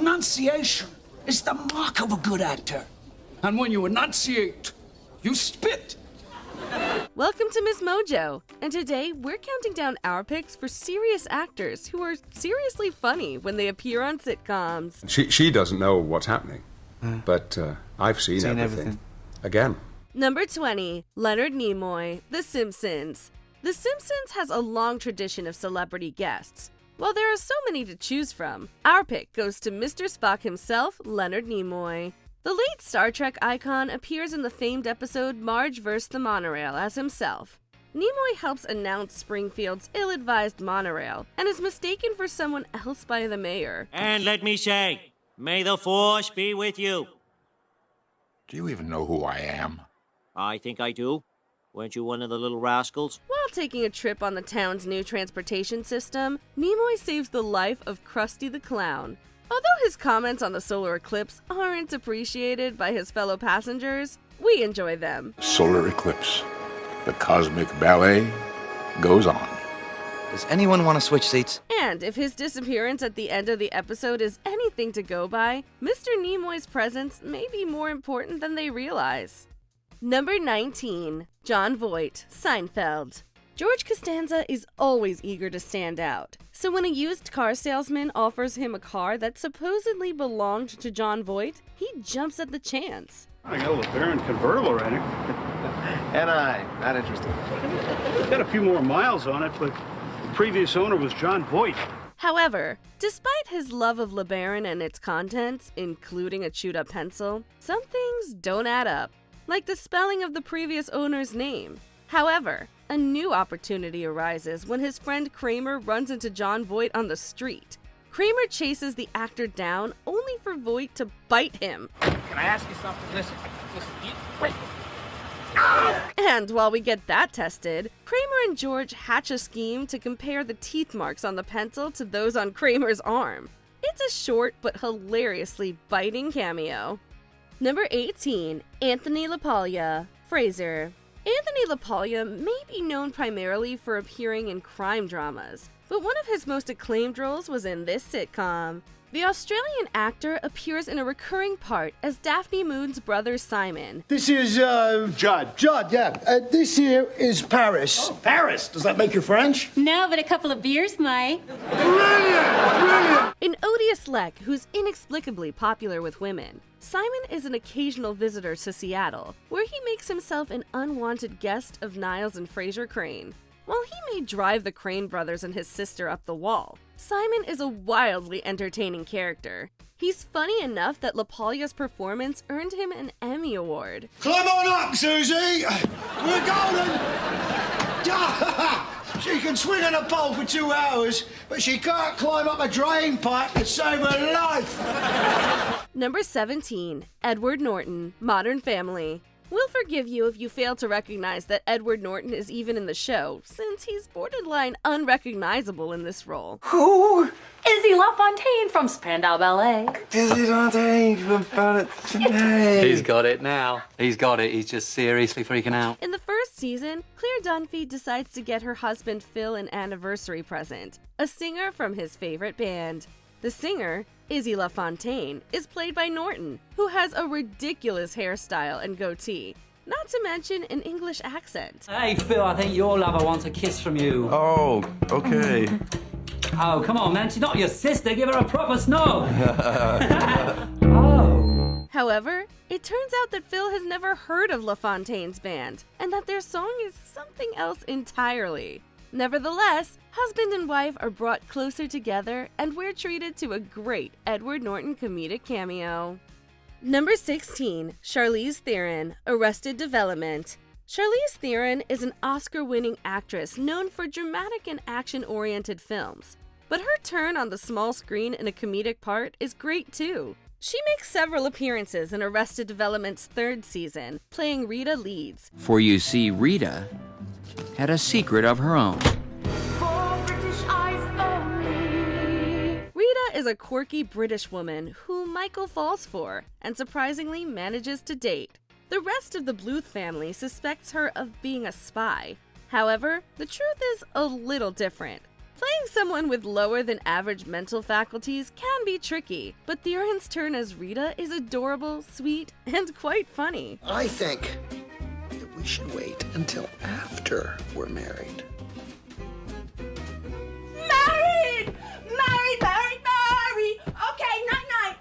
Pronunciation is the mark of a good actor. And when you enunciate, you spit. Welcome to MsMojo, and today we're counting down our picks for serious actors who are seriously funny when they appear on sitcoms. She doesn't know what's happening, but I've seen everything. Again. Number 20, Leonard Nimoy, The Simpsons. The Simpsons has a long tradition of celebrity guests. While there are so many to choose from, our pick goes to Mr. Spock himself, Leonard Nimoy. The late Star Trek icon appears in the famed episode Marge vs. the Monorail as himself. Nimoy helps announce Springfield's ill-advised monorail and is mistaken for someone else by the mayor. And let me say, may the Force be with you. Do you even know who I am? I think I do. Weren't you one of the little rascals? While taking a trip on the town's new transportation system, Nimoy saves the life of Krusty the Clown. Although his comments on the solar eclipse aren't appreciated by his fellow passengers, we enjoy them. Solar eclipse. The cosmic ballet goes on. Does anyone want to switch seats? And if his disappearance at the end of the episode is anything to go by, Mr. Nimoy's presence may be more important than they realize. Number 19, Jon Voight, Seinfeld. George Costanza is always eager to stand out, so when a used car salesman offers him a car that supposedly belonged to Jon Voight, he jumps at the chance. I got a LeBaron convertible ready. And not interested. It's got a few more miles on it, but the previous owner was Jon Voight. However, despite his love of LeBaron and its contents, including a chewed-up pencil, some things don't add up, like the spelling of the previous owner's name. However, a new opportunity arises when his friend Kramer runs into Jon Voight on the street. Kramer chases the actor down only for Voight to bite him. Can I ask you something? Listen, wait. And while we get that tested, Kramer and George hatch a scheme to compare the teeth marks on the pencil to those on Kramer's arm. It's a short but hilariously biting cameo. Number 18, Anthony LaPaglia, Fraser. Anthony LaPaglia may be known primarily for appearing in crime dramas, but one of his most acclaimed roles was in this sitcom. The Australian actor appears in a recurring part as Daphne Moon's brother Simon. This is, Judd. Judd, yeah. This here is Paris. Oh, Paris! Does that make you French? No, but a couple of beers might. Brilliant! An odious Lek who's inexplicably popular with women, Simon is an occasional visitor to Seattle, where he makes himself an unwanted guest of Niles and Fraser Crane. While he may drive the Crane brothers and his sister up the wall, Simon is a wildly entertaining character. He's funny enough that LaPaglia's performance earned him an Emmy Award. Climb on up, Susie! We're golden! She can swing on a pole for 2 hours, but she can't climb up a drain pipe to save her life! Number 17, Edward Norton, Modern Family. We'll forgive you if you fail to recognize that Edward Norton is even in the show, since he's borderline unrecognizable in this role. Who? Izzy LaFontaine from Spandau Ballet. Izzy LaFontaine from today. He's got it now. He's got it. He's just seriously freaking out. In the first season, Claire Dunphy decides to get her husband Phil an anniversary present, a singer from his favorite band. The singer, Izzy LaFontaine, is played by Norton, who has a ridiculous hairstyle and goatee, not to mention an English accent. Hey, Phil, I think your lover wants a kiss from you. Oh, okay. Oh, come on, man. She's not your sister. Give her a proper snog. Oh. However, it turns out that Phil has never heard of LaFontaine's band, and that their song is something else entirely. Nevertheless, husband and wife are brought closer together, and we're treated to a great Edward Norton comedic cameo. Number 16, Charlize Theron, Arrested Development. Charlize Theron is an Oscar-winning actress known for dramatic and action-oriented films, but her turn on the small screen in a comedic part is great too. She makes several appearances in Arrested Development's 3rd season, playing Rita Leeds. For you see, Rita had a secret of her own. Rita is a quirky British woman who Michael falls for and surprisingly manages to date. The rest of the Bluth family suspects her of being a spy. However, the truth is a little different. Playing someone with lower than average mental faculties can be tricky, but Theron's turn as Rita is adorable, sweet, and quite funny. I think that we should wait until after we're married. Married! Married, married, married! Okay, night-night!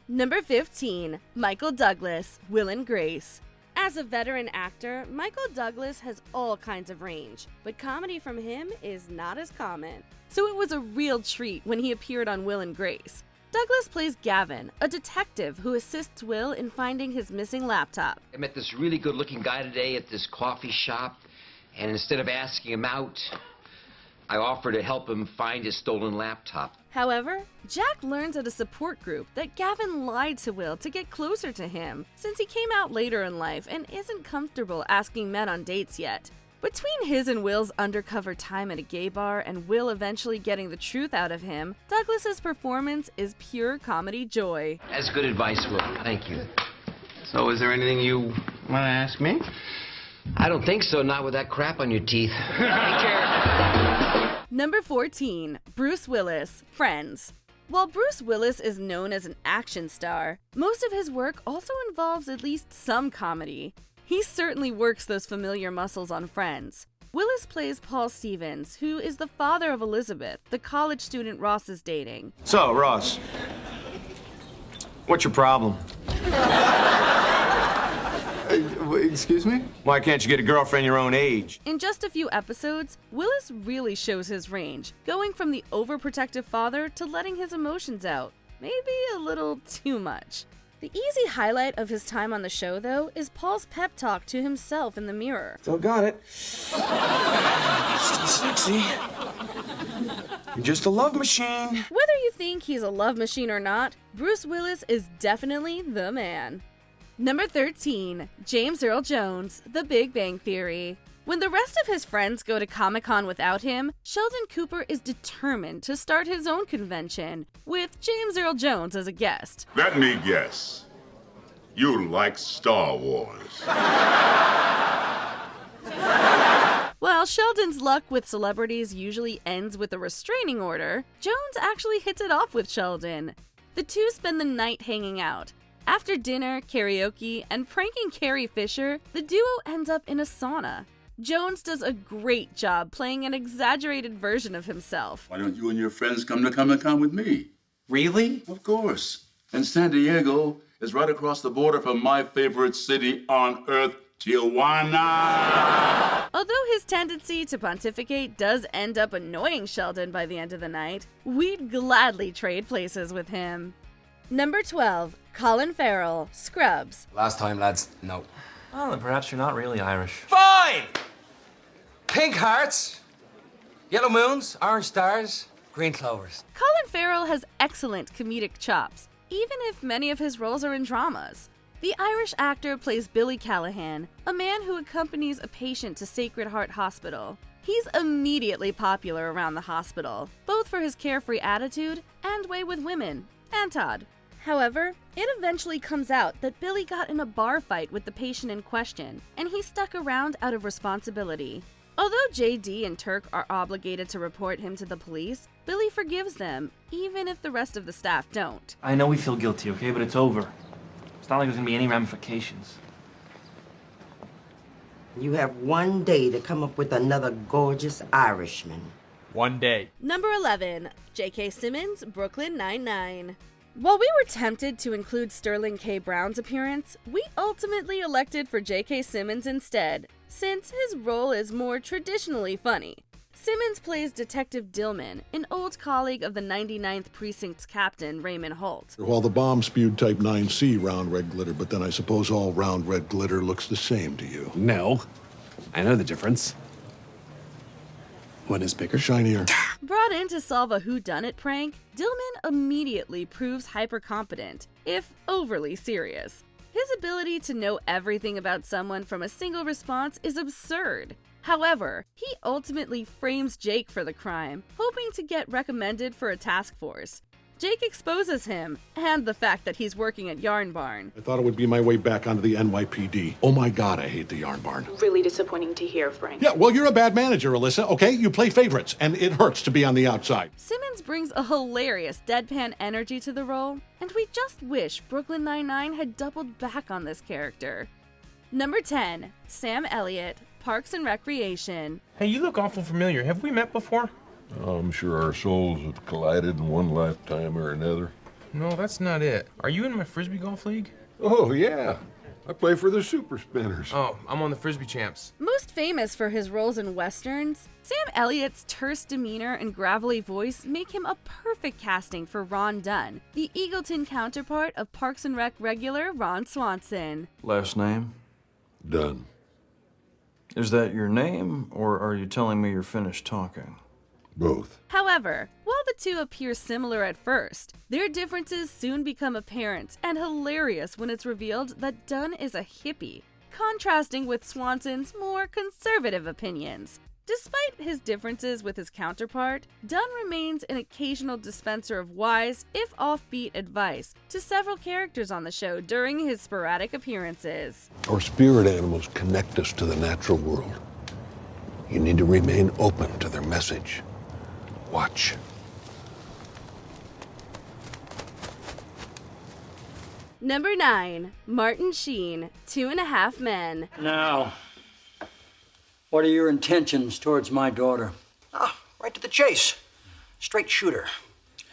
Number 15, Michael Douglas, Will and Grace. As a veteran actor, Michael Douglas has all kinds of range, but comedy from him is not as common. So it was a real treat when he appeared on Will and Grace. Douglas plays Gavin, a detective who assists Will in finding his missing laptop. I met this really good-looking guy today at this coffee shop, and instead of asking him out, I offered to help him find his stolen laptop. However, Jack learns at a support group that Gavin lied to Will to get closer to him, since he came out later in life and isn't comfortable asking men on dates yet. Between his and Will's undercover time at a gay bar and Will eventually getting the truth out of him, Douglas's performance is pure comedy joy. That's good advice, Will. Thank you. So is there anything you want to ask me? I don't think so, not with that crap on your teeth. Take care. Number 14, Bruce Willis, Friends. While Bruce Willis is known as an action star, most of his work also involves at least some comedy. He certainly works those familiar muscles on Friends. Willis plays Paul Stevens, who is the father of Elizabeth, the college student Ross is dating. So, Ross, what's your problem? Excuse me? Why can't you get a girlfriend your own age? In just a few episodes, Willis really shows his range, going from the overprotective father to letting his emotions out. Maybe a little too much. The easy highlight of his time on the show, though, is Paul's pep talk to himself in the mirror. Still got it. Still sexy. You're just a love machine. Whether you think he's a love machine or not, Bruce Willis is definitely the man. Number 13, James Earl Jones, The Big Bang Theory. When the rest of his friends go to Comic-Con without him, Sheldon Cooper is determined to start his own convention, with James Earl Jones as a guest. Let me guess. You like Star Wars. While Sheldon's luck with celebrities usually ends with a restraining order, Jones actually hits it off with Sheldon. The two spend the night hanging out. After dinner, karaoke, and pranking Carrie Fisher, the duo ends up in a sauna. Jones does a great job playing an exaggerated version of himself. Why don't you and your friends come to Comic-Con with me? Really? Of course. And San Diego is right across the border from my favorite city on earth, Tijuana. Although his tendency to pontificate does end up annoying Sheldon by the end of the night, we'd gladly trade places with him. Number 12, Colin Ferell, Scrubs. Last time, lads. No. Well, then perhaps you're not really Irish. Fine! Pink hearts, yellow moons, orange stars, green clovers. Colin Ferell has excellent comedic chops, even if many of his roles are in dramas. The Irish actor plays Billy Callahan, a man who accompanies a patient to Sacred Heart Hospital. He's immediately popular around the hospital, both for his carefree attitude and way with women, and Todd. However, it eventually comes out that Billy got in a bar fight with the patient in question, and he stuck around out of responsibility. Although JD and Turk are obligated to report him to the police, Billy forgives them, even if the rest of the staff don't. I know we feel guilty, okay, but it's over. It's not like there's gonna be any ramifications. You have one day to come up with another gorgeous Irishman. One day. Number 11, J.K. Simmons, Brooklyn Nine-Nine. While we were tempted to include Sterling K. Brown's appearance, we ultimately elected for J.K. Simmons instead, since his role is more traditionally funny. Simmons plays Detective Dillman, an old colleague of the 99th Precinct's captain, Raymond Holt. Well, the bomb spewed type 9C round red glitter, but then I suppose all round red glitter looks the same to you. No. I know the difference. One is bigger, shinier. Brought in to solve a whodunit prank, Dillman immediately proves hyper-competent, if overly serious. His ability to know everything about someone from a single response is absurd. However, he ultimately frames Jake for the crime, hoping to get recommended for a task force. Jake exposes him, and the fact that he's working at Yarn Barn. I thought it would be my way back onto the NYPD. Oh my God, I hate the Yarn Barn. Really disappointing to hear, Frank. Yeah, well, you're a bad manager, Alyssa, okay? You play favorites, and it hurts to be on the outside. Simmons brings a hilarious deadpan energy to the role, and we just wish Brooklyn Nine-Nine had doubled back on this character. Number 10, Sam Elliott, Parks and Recreation. Hey, you look awful familiar. Have we met before? I'm sure our souls have collided in one lifetime or another. No, that's not it. Are you in my Frisbee golf league? Oh, yeah. I play for the Super Spinners. Oh, I'm on the Frisbee champs. Most famous for his roles in westerns, Sam Elliott's terse demeanor and gravelly voice make him a perfect casting for Ron Dunn, the Eagleton counterpart of Parks and Rec regular Ron Swanson. Last name? Dunn. Is that your name, or are you telling me you're finished talking? Both. However, while the two appear similar at first, their differences soon become apparent and hilarious when it's revealed that Dunn is a hippie, contrasting with Swanson's more conservative opinions. Despite his differences with his counterpart, Dunn remains an occasional dispenser of wise, if offbeat advice to several characters on the show during his sporadic appearances. Our spirit animals connect us to the natural world. You need to remain open to their message. Watch. Number 9, Martin Sheen, 2.5 Men. Now, what are your intentions towards my daughter? Right to the chase. Straight shooter.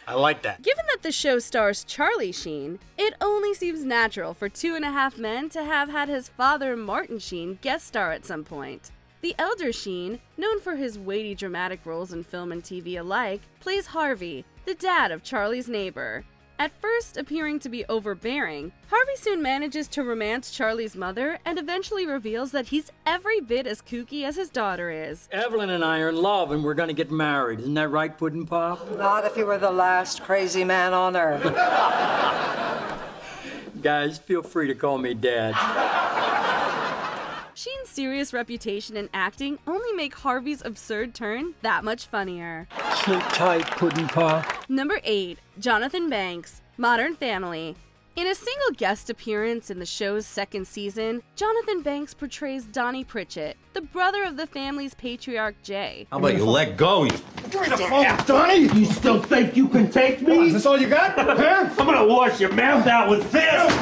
I like that. Given that the show stars Charlie Sheen, it only seems natural for 2.5 Men to have had his father, Martin Sheen, guest star at some point. The elder Sheen, known for his weighty dramatic roles in film and TV alike, plays Harvey, the dad of Charlie's neighbor. At first appearing to be overbearing, Harvey soon manages to romance Charlie's mother and eventually reveals that he's every bit as kooky as his daughter is. Evelyn and I are in love and we're gonna get married. Isn't that right, Puddin' Pop? Not if you were the last crazy man on earth. Guys, feel free to call me Dad. Sheen's serious reputation in acting only make Harvey's absurd turn that much funnier. Sleep tight, Puddin' Pop. Number 8, Jonathan Banks, Modern Family. In a single guest appearance in the show's second season, Jonathan Banks portrays Donnie Pritchett, the brother of the family's patriarch Jay. How about you let go, you... Give me the phone, Donnie! You still think you can take me? Is this all you got? Huh? I'm gonna wash your mouth out with this!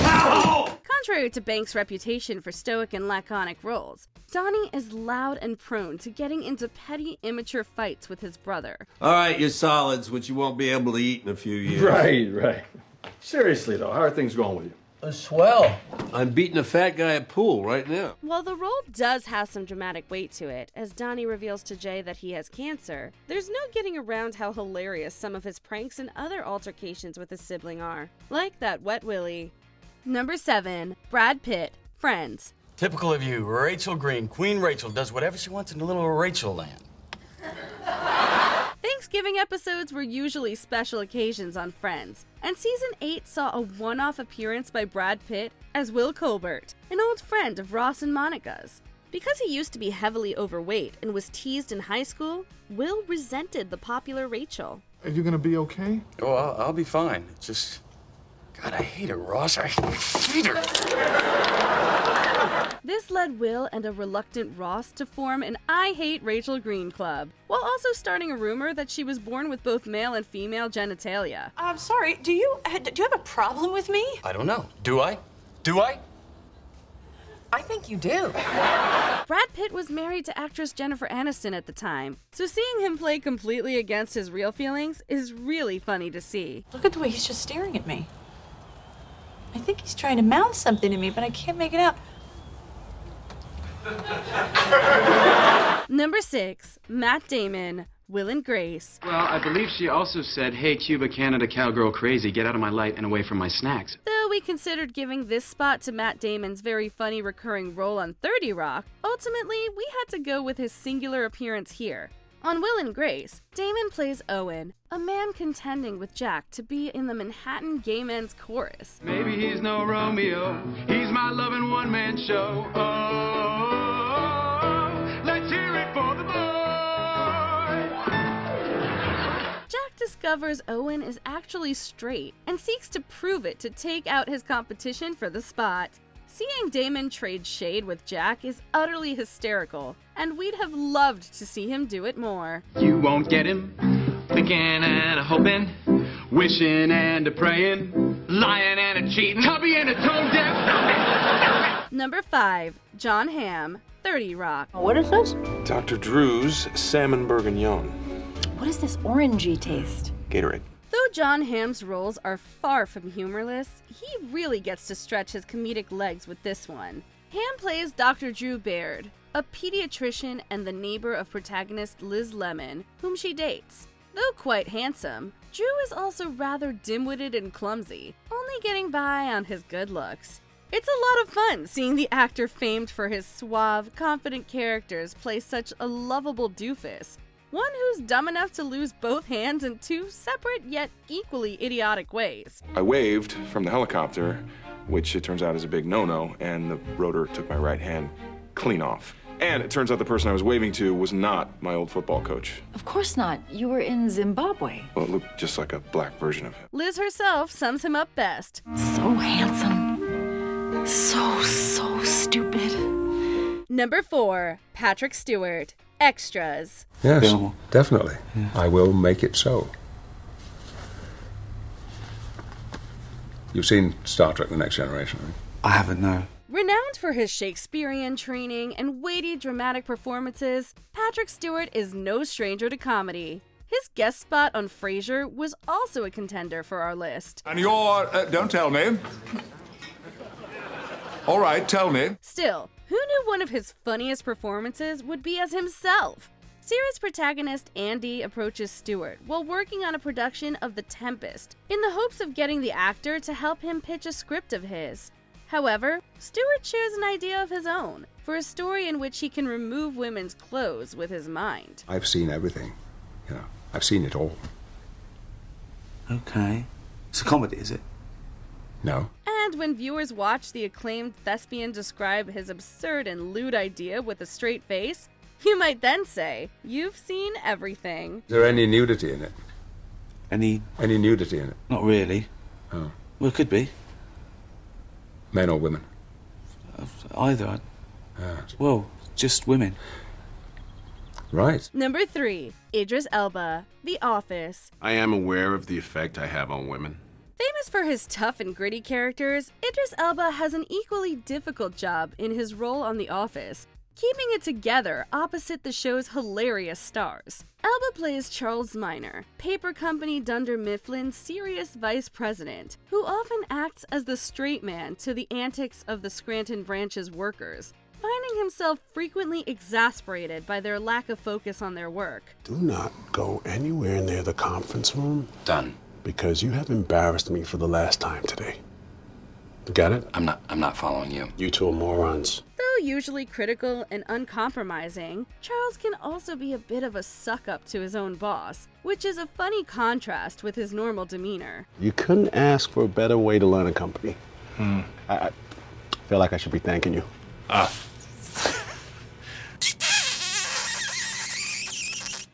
Ow! Contrary to Banks' reputation for stoic and laconic roles, Donnie is loud and prone to getting into petty, immature fights with his brother. All right, you're solids, which you won't be able to eat in a few years. Right. Seriously, though, how are things going with you? Swell. I'm beating a fat guy at pool right now. While the role does have some dramatic weight to it, as Donnie reveals to Jay that he has cancer, there's no getting around how hilarious some of his pranks and other altercations with his sibling are. Like that wet willy. Number 7, Brad Pitt, Friends. Typical of you, Rachel Green. Queen Rachel does whatever she wants in the little Rachel land. Thanksgiving episodes were usually special occasions on Friends, and season 8 saw a one-off appearance by Brad Pitt as Will Colbert, an old friend of Ross and Monica's. Because he used to be heavily overweight and was teased in high school, Will resented the popular Rachel. Are you gonna be okay? Oh, I'll be fine. It's just... God, I hate her, Ross. I hate her. This led Will and a reluctant Ross to form an I Hate Rachel Green club, while also starting a rumor that she was born with both male and female genitalia. I'm sorry, do you have a problem with me? I don't know. Do I? I think you do. Brad Pitt was married to actress Jennifer Aniston at the time, so seeing him play completely against his real feelings is really funny to see. Look at the way he's just staring at me. I think he's trying to mouth something to me, but I can't make it out. Number 6, Matt Damon, Will and Grace. Well, I believe she also said, hey, Cuba, Canada, cowgirl crazy, get out of my light and away from my snacks. Though we considered giving this spot to Matt Damon's very funny recurring role on 30 Rock, ultimately we had to go with his singular appearance here. On Will and Grace, Damon plays Owen, a man contending with Jack to be in the Manhattan Gay Men's Chorus. Maybe he's no Romeo, he's my loving one-man show. Oh, let's hear it for the boy. Jack discovers Owen is actually straight and seeks to prove it to take out his competition for the spot. Seeing Damon trade shade with Jack is utterly hysterical, and we'd have loved to see him do it more. You won't get him. Thinking and a hoping, wishing and a praying, lying and a cheating, hubby and a tone deaf. Number 5. John Hamm, 30 Rock. What is this? Dr. Drew's Salmon Bourguignon. What is this orangey taste? Gatorade. Though John Hamm's roles are far from humorless, he really gets to stretch his comedic legs with this one. Hamm plays Dr. Drew Baird, a pediatrician and the neighbor of protagonist Liz Lemon, whom she dates. Though quite handsome, Drew is also rather dim-witted and clumsy, only getting by on his good looks. It's a lot of fun seeing the actor famed for his suave, confident characters play such a lovable doofus, one who's dumb enough to lose both hands in 2 separate yet equally idiotic ways. I waved from the helicopter, which it turns out is a big no-no, and the rotor took my right hand clean off. And it turns out the person I was waving to was not my old football coach. Of course not. You were in Zimbabwe. Well, it looked just like a black version of him. Liz herself sums him up best. So handsome. So stupid. Number 4. Patrick Stewart, Extras. Yes, definitely. Yeah. I will make it so. You've seen Star Trek: The Next Generation, right? I haven't, no. Renowned for his Shakespearean training and weighty dramatic performances, Patrick Stewart is no stranger to comedy. His guest spot on Fraser was also a contender for our list. And you're... don't tell me. All right, tell me. Still, who knew one of his funniest performances would be as himself? Series protagonist Andy approaches Stewart while working on a production of The Tempest in the hopes of getting the actor to help him pitch a script of his. However, Stewart shares an idea of his own for a story in which he can remove women's clothes with his mind. I've seen everything. You know, I've seen it all. Okay. It's a comedy, is it? No. And when viewers watch the acclaimed thespian describe his absurd and lewd idea with a straight face, you might then say, you've seen everything. Is there any nudity in it? Any nudity in it? Not really. Oh. Well, it could be. Men or women? Either. Well, just women. Right. Number 3. Idris Elba, The Office. I am aware of the effect I have on women. Famous for his tough and gritty characters, Idris Elba has an equally difficult job in his role on The Office, keeping it together opposite the show's hilarious stars. Elba plays Charles Minor, paper company Dunder Mifflin's serious vice president, who often acts as the straight man to the antics of the Scranton branch's workers, finding himself frequently exasperated by their lack of focus on their work. Do not go anywhere near the conference room. Done. Because you have embarrassed me for the last time today. Got it? I'm not following you. You two are morons. Though usually critical and uncompromising, Charles can also be a bit of a suck-up to his own boss, which is a funny contrast with his normal demeanor. You couldn't ask for a better way to learn a company. I feel like I should be thanking you.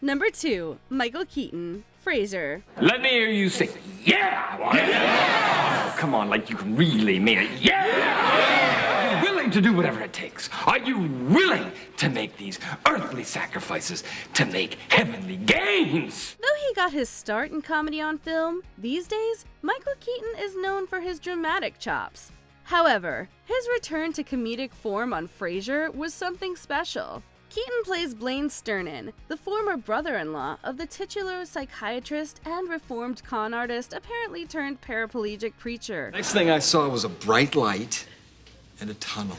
Number 2. Michael Keaton, Fraser. Let me hear you say, yeah! Yeah! Oh, come on, like you really mean it. Yeah! Are you willing to do whatever it takes? Are you willing to make these earthly sacrifices to make heavenly gains? Though he got his start in comedy on film, these days, Michael Keaton is known for his dramatic chops. However, his return to comedic form on Frasier was something special. Keaton plays Blaine Sternin, the former brother-in-law of the titular psychiatrist and reformed con artist apparently turned paraplegic preacher. Next thing I saw was a bright light and a tunnel.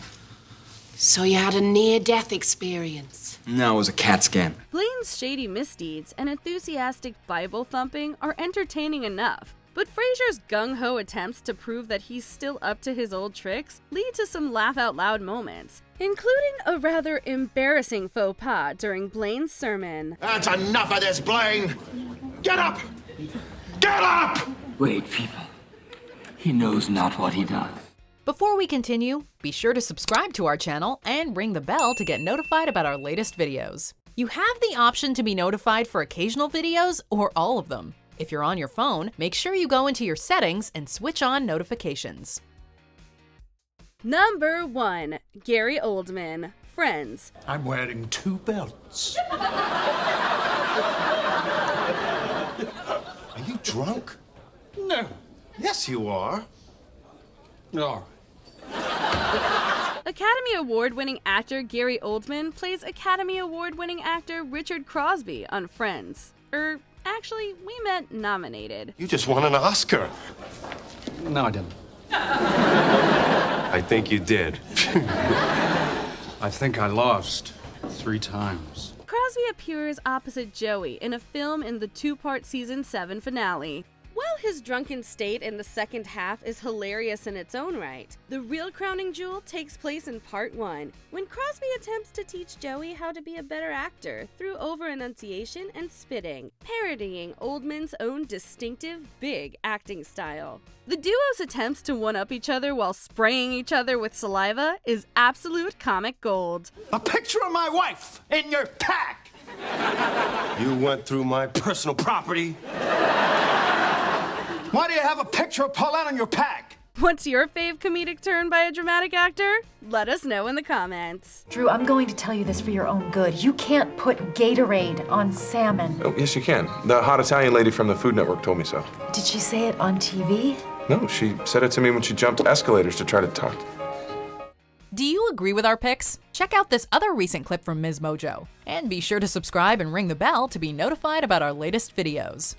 So you had a near-death experience? No, it was a CAT scan. Blaine's shady misdeeds and enthusiastic Bible thumping are entertaining enough, but Frasier's gung-ho attempts to prove that he's still up to his old tricks lead to some laugh-out-loud moments, including a rather embarrassing faux pas during Blaine's sermon. That's enough of this, Blaine! Get up! Get up! Wait, people. He knows not what he does. Before we continue, be sure to subscribe to our channel and ring the bell to get notified about our latest videos. You have the option to be notified for occasional videos or all of them. If you're on your phone, make sure you go into your settings and switch on notifications. Number 1. Gary Oldman, Friends. I'm wearing 2 belts. Are you drunk? No. Yes, you are. All Academy Award-winning actor Gary Oldman plays Academy Award-winning actor Richard Crosby on Friends. Actually, we meant nominated. You just won an Oscar. No, I didn't. I think you did. I think I lost 3 times. Crosby appears opposite Joey in a film in the 2-part season 7 finale. While his drunken state in the second half is hilarious in its own right, the real crowning jewel takes place in part 1, when Crosby attempts to teach Joey how to be a better actor through over-enunciation and spitting, parodying Oldman's own distinctive, big acting style. The duo's attempts to one-up each other while spraying each other with saliva is absolute comic gold. A picture of my wife in your pack! You went through my personal property. Why do you have a picture of Paulette on your pack? What's your fave comedic turn by a dramatic actor? Let us know in the comments. Drew, I'm going to tell you this for your own good. You can't put Gatorade on salmon. Oh, yes, you can. The hot Italian lady from the Food Network told me so. Did she say it on TV? No, she said it to me when she jumped escalators to try to talk. Do you agree with our picks? Check out this other recent clip from MsMojo. And be sure to subscribe and ring the bell to be notified about our latest videos.